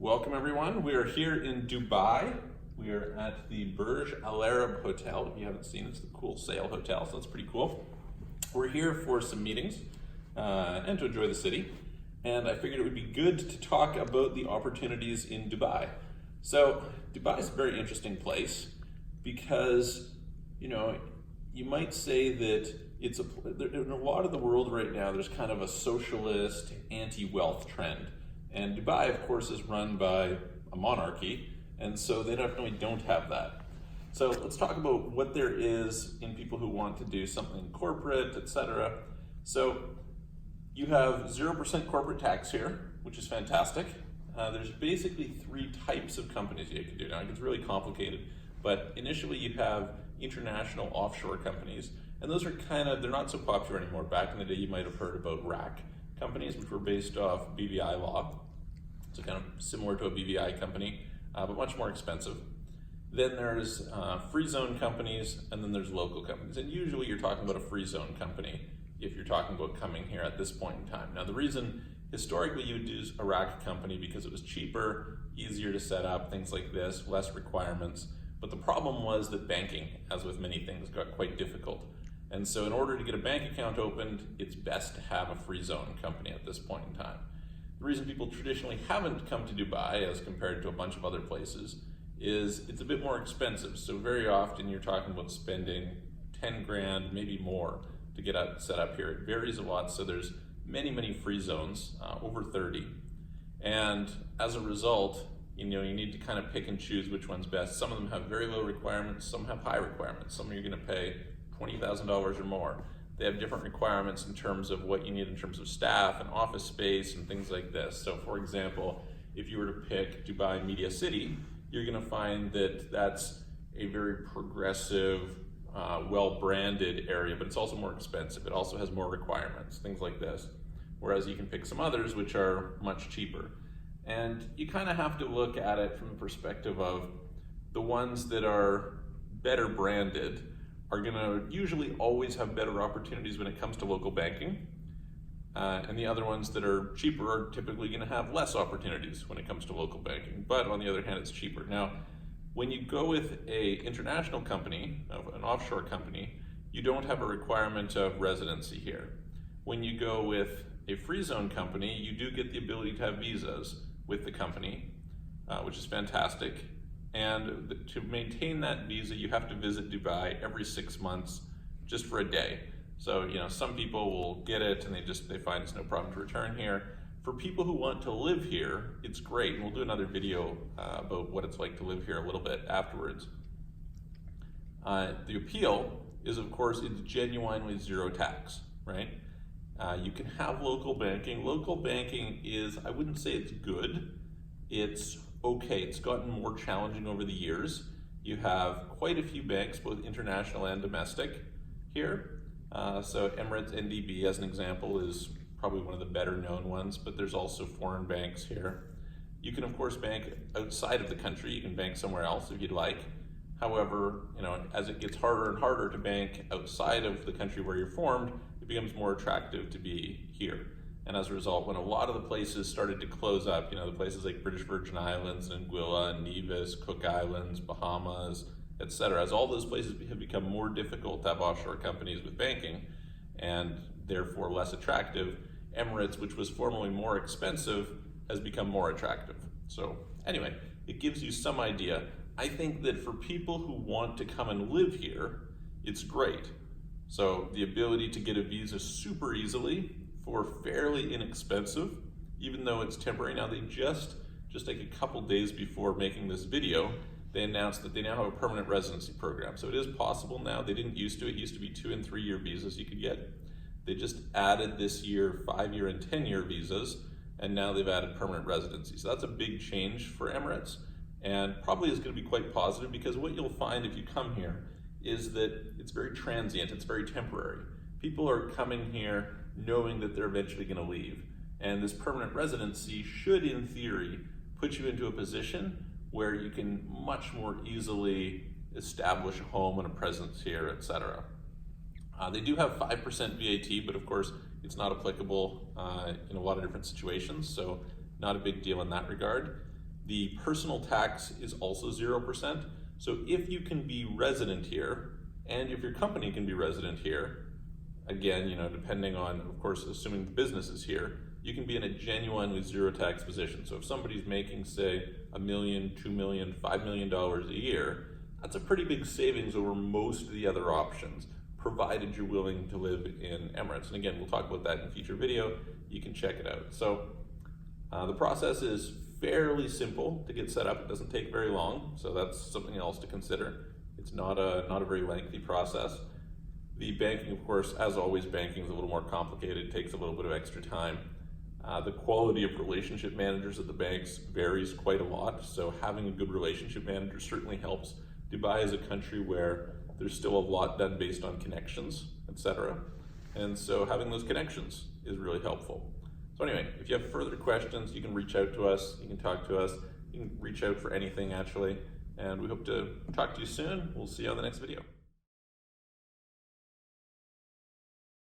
Welcome everyone. We are here in Dubai. We are at the Burj Al Arab hotel. If you haven't seen it, it's the cool sail hotel, so that's pretty cool. We're here for some meetings and to enjoy the city. And I figured it would be good to talk about the opportunities in Dubai. So Dubai is a very interesting place because, you might say that in a lot of the world right now, there's kind of a socialist, anti-wealth trend. And Dubai, of course, is run by a monarchy, and so they definitely don't have that. So let's talk about what there is in people who want to do something corporate, etc. So you have 0% corporate tax here, which is fantastic. There's basically three types of companies you can do. Now, it gets really complicated, but initially you have international offshore companies, and those are they're not so popular anymore. Back in the day, you might have heard about RAC companies, which were based off BVI law. So kind of similar to a BVI company, but much more expensive. Then there's free zone companies, and then there's local companies. And usually you're talking about a free zone company if you're talking about coming here at this point in time. Now the reason historically you would use a RAC company because it was cheaper, easier to set up, things like this, less requirements. But the problem was that banking, as with many things, got quite difficult. And so in order to get a bank account opened, it's best to have a free zone company at this point in time. The reason people traditionally haven't come to Dubai as compared to a bunch of other places is it's a bit more expensive. So very often you're talking about spending 10 grand, maybe more, to get set up here. It varies a lot, so there's many free zones, over 30. And as a result, you need to kind of pick and choose which one's best. Some of them have very low requirements, some have high requirements. Some you're gonna pay $20,000 or more. They have different requirements in terms of what you need in terms of staff and office space and things like this. So for example, if you were to pick Dubai Media City, you're gonna find that that's a very progressive, well-branded area, but it's also more expensive. It also has more requirements, things like this. Whereas you can pick some others which are much cheaper. And you kind of have to look at it from the perspective of the ones that are better branded are gonna usually always have better opportunities when it comes to local banking. And the other ones that are cheaper are typically gonna have less opportunities when it comes to local banking. But on the other hand, it's cheaper. Now, when you go with an international company, an offshore company, you don't have a requirement of residency here. When you go with a free zone company, you do get the ability to have visas with the company, which is fantastic. And to maintain that visa, you have to visit Dubai every 6 months just for a day. So, some people will get it and they find it's no problem to return here. For people who want to live here, it's great. And we'll do another video about what it's like to live here a little bit afterwards. The appeal is, of course, it's genuinely zero tax, right? You can have local banking. Local banking is, I wouldn't say it's good. It's okay. It's gotten more challenging over the years. You have quite a few banks, both international and domestic here. So Emirates NDB, as an example, is probably one of the better known ones, but there's also foreign banks here. You can, of course, bank outside of the country. You can bank somewhere else if you'd like. However, as it gets harder and harder to bank outside of the country where you're formed, it becomes more attractive to be here. And as a result, when a lot of the places started to close up, the places like British Virgin Islands, Anguilla, Nevis, Cook Islands, Bahamas, etc., as all those places have become more difficult to have offshore companies with banking and therefore less attractive, Emirates, which was formerly more expensive, has become more attractive. So anyway, it gives you some idea. I think that for people who want to come and live here, it's great. So the ability to get a visa super easily for fairly inexpensive, even though it's temporary. Now they just like a couple days before making this video, they announced that they now have a permanent residency program. So it is possible now. They didn't used to. It used to be 2- and 3-year visas you could get. They just added this year 5-year and 10-year visas, and now they've added permanent residency. So that's a big change for Emirates, and probably is going to be quite positive because what you'll find if you come here is that it's very transient, it's very temporary. People are coming here knowing that they're eventually going to leave. And this permanent residency should, in theory, put you into a position where you can much more easily establish a home and a presence here, etc. They do have 5% VAT, but of course, it's not applicable in a lot of different situations, so not a big deal in that regard. The personal tax is also 0%. So if you can be resident here, and if your company can be resident here, again, depending on, of course, assuming the business is here, you can be in a genuinely zero tax position. So if somebody's making, say, $1 million, $2 million, $5 million a year, that's a pretty big savings over most of the other options, provided you're willing to live in Emirates. And again, we'll talk about that in a future video. You can check it out. So the process is fairly simple to get set up. It doesn't take very long, so that's something else to consider. It's not a very lengthy process. The banking, of course, as always, banking is a little more complicated. It takes a little bit of extra time. The quality of relationship managers at the banks varies quite a lot, so having a good relationship manager certainly helps. Dubai is a country where there's still a lot done based on connections, etc. And so having those connections is really helpful. So anyway, if you have further questions, you can reach out to us, you can talk to us, you can reach out for anything actually, and we hope to talk to you soon. We'll see you on the next video.